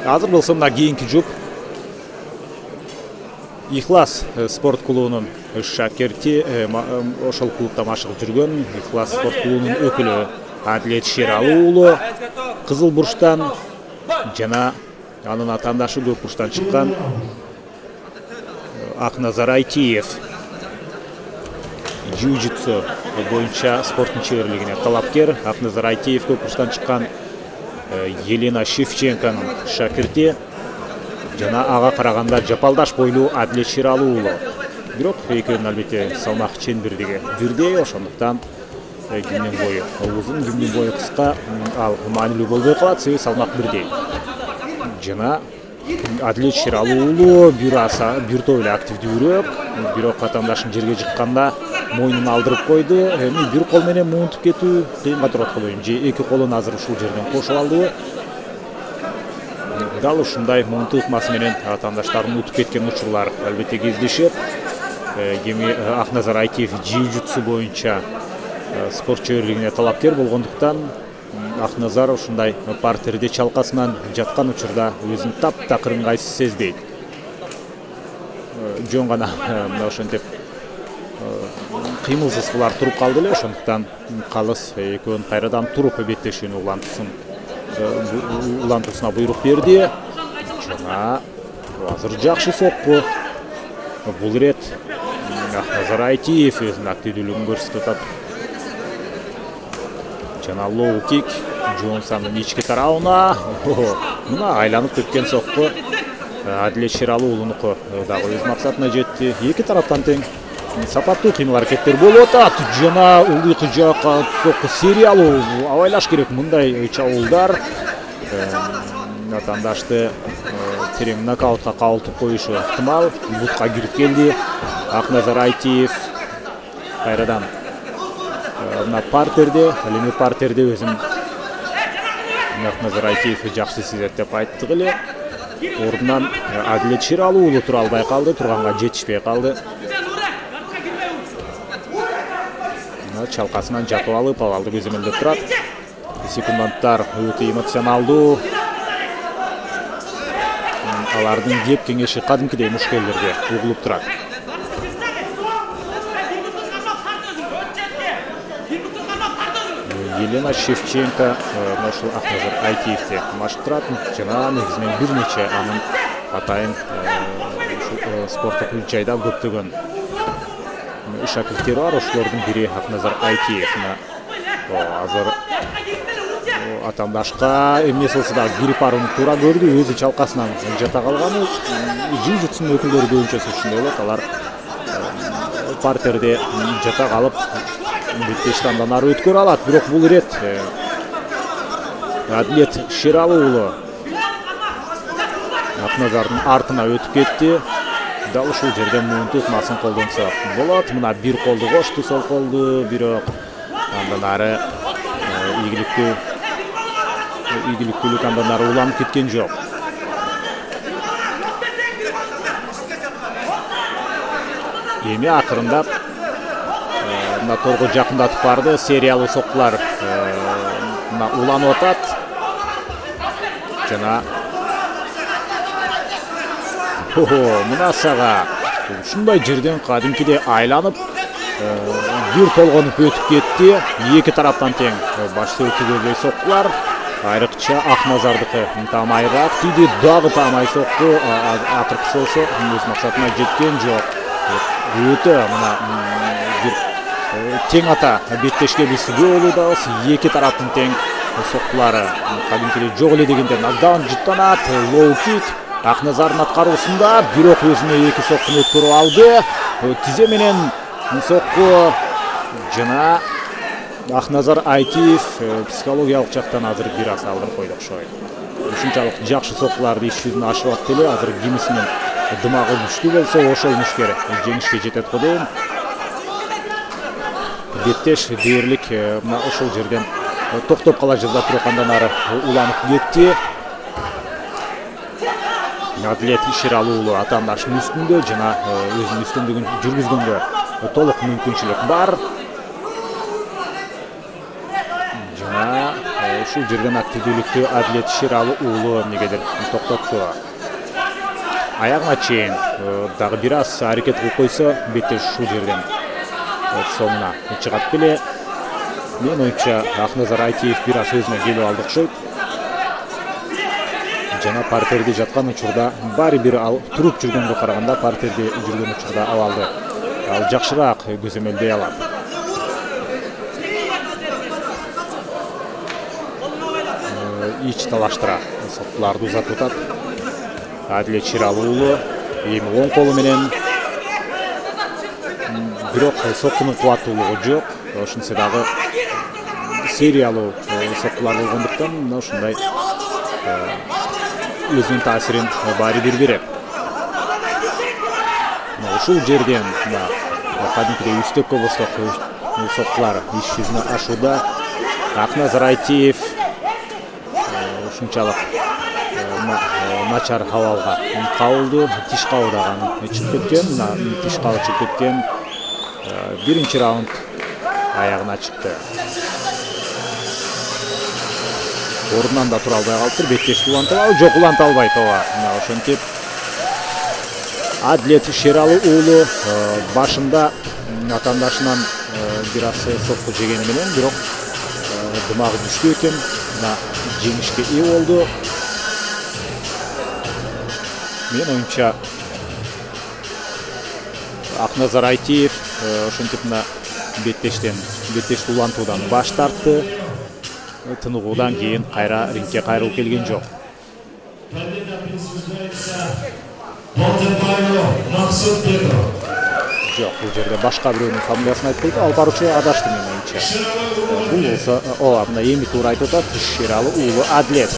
Азыр болсо мына кийинки жұп Ихлас спорт клубунун шакирти, ошол клубда машыгып жүргөн Ихлас спорт клубунун өкүлү Адилет Шералы уулу кызыл бурчтан жана анын атаандашы көк бурчтан чыккан Акназар Айтиев jiu-jitsu боюнча спорттун чеберлигине талапкер. Акназар Айтиев көк бурчтан чыккан Елена Шевченконун шакирти жана ага караганда жапалдаш бойлуу Адилет Шералы уулу. Бирок экөөнүн албетте салмак ченбирдиги бирдей, ошондуктан кимдин бою узун, кимдин бою кыска ал маанилүү болбой калат, себеби салмак бирдей. Жана Адилет Шералы уулу бир топ эле активдүүрөөк, бирок атаандашын жерге жыкканда мойнун алдырып койду. Эми бир кол менен муунтуп кетүү кыйынга турат болойм, же эки колун азыр ушул жерден кошуп алдыбы. Дал ушундай муунтуу ыкмасы менен атаандаштарын утуп кеткен учурлар албетте кездешет. Эми Акназар Айтиев jiu-jitsu боюнча спорт чеберлигине талапкер болгондуктан Акназар ушундай партерде чалкасынан жаткан учурда өзүн таптакыр ыңгайсыз сезбейт. Жөн гана ошентип кыймылсыз булар туруп калды эле, ошондуктан калыс экөөнүн кайрадан туруп беттешүүнү улантуусуна буйрук берди. Жана азыр жакшы сокку. Бул ирет Акназар Айтиев өзүнүн активдүүлүгүн көрсөтүп атат. Жана лоу кик Джонсонун ички тарабына. Мына айланып кеткен сокку Адилет Шералы уулунуку дагы өз максатына жетти. Эки тараптан тең сапаттуу кыймыл аракеттер болуп атат. Жана улдуйкы жакка сокку сериялуу абайлаш керек. Мындай чабуулдар атаандашты терең нокаутка кабылтып коюшу ыктымал. Бутка кирип келди Акназар Айтиев. Кайрадан мына партерде, ал эми партерде өзүн Акназар Айтиев жакшы сезет деп айттык эле. Ордунан Адилет Шералы уулу тура албай калды, турганга жетишпей калды. Чалкасынан жатып алып, абалды көзөмөлдөп турат. Секунданттар өтө эмоционалдуу. Алардын кеп кеңеши кадимкидей мушкелдерге угулуп турат. Елена Шевченко ошол Акназар Айтиевди машыктырат. Жана негизинен бир нече анын атайын спорттук жайда көптөгөн шакирттери бар. Ошолордун бири Акназар Айтиев. Азыр атаандашка эмне болсо да гриппарын туура көрдү, өзү чалкасынан жата калганы. Jiu-jitsu'нун өкүлдөрү көбүнчөсү ушундай болот. Алар партерде жата калып беттешти андан ары өткөрө алат. Бирок бул ирет Адилет Шералы уулу Акназардын артына өтүп кетти. Дал ушул жерден муунтуу ыкмасын колдонсо болот. Мына бир колду кошту, сол колду, бирок андан ары ийгиликтүүлүк андан ары уланып кеткен жок. Эми акырындап мына торго жакындатып барды. Сериялуу соккулар уланып атат. Жана мына сага ушундай жерден кадимкидей айланып бир толгонуп өтүп кетти. Эки тараптан тең башты өтүгөй соккулар. Айрыкча Акназардыкы таамайраак тийди, дагы таамай сокку. Акыркысы болсо өз максатына жеткен жок. Өтө мына бир тең ата беттешке болууда. Эки тараптын тең соккулары кадимкидей жок эле дегенде нокдаун жыттанат. Лоу кик Акназардын аткаруусунда, бирок өзүнө эки соккуну өткөрүп алды. Тизе менен сокку жана Акназар Айтиев психологиялык жактан азыр бир аз алдырып койду окшойт. Ушунчалык жакшы соккуларды иш жүзүнө ашып атты эле. Азыр кимисинин дымагы күчтүү болсо ошол мушкер жеңишке жетет го дейм. Беттеш дээрлик мына ошол жерден токтоп кала жаздап бирок андан ары уланып кетти. Адилет Шералы уулу атаандашынын үстүндө жана өзүнүн үстүндүгүн жүргүзгөнгө толук мүмкүнчүлүк бар. Жана ушул жерден активдүүлүктү Адилет Шералы уулу эмнегедир токтотту. Аягына чейин дагы бир аз аракет кылып койсо, беттеш ушул жерден соңуна чыгат беле. Мен оюнча Акназар Айтиев бир аз өзүнө келип алды окшойт. Жана партерде жаткан учурда баары бир ал туруп жүргөнгө караганда партерде жүргөн учурда абалды ал жакшыраак көзөмөлдөй алат. Ич талаштыра соттуларды узатып атат. Адилет Шералы уулу эми оң колу менен, бирок соккунун кубаттуулугу жок. Ошентсе дагы сериялуу соkkулар болгондуктан ушундай өзүнүн таасирин баары бир берет. Ушул жерден кадимкидей үстөккө босток соkkулар иш жүзүнө ашууда. Акназар Айтиев ушунчалык начар абалга кабылды, тиш кабыдаган чыгып кеткен, тиш кабы чыгып кеткен. Биринчи раунд аягына чыкты. Ордунан да тура албай калыптыр. Беттешти улантып алып, жок уланта албайт ооба. Ошентип Адилет Шералы уулу башында атаандашынан бир аз сокку жегени менен, бирок дымагы күчтүү экен, жеңишке ээ болду. Мен оюнча Акназар Айтиев ошентип беттешти улантуудан баш тартты. Тыныгуудан кийин кайра рингке кайрылып келген жок. Жок, бул жерде башка бирөөнүн фамилиясын айтып койду. Ал баруучу адашты мен оюнча. Бул болсо, мына эми туура айтып атат, Шералы уулу Адилет.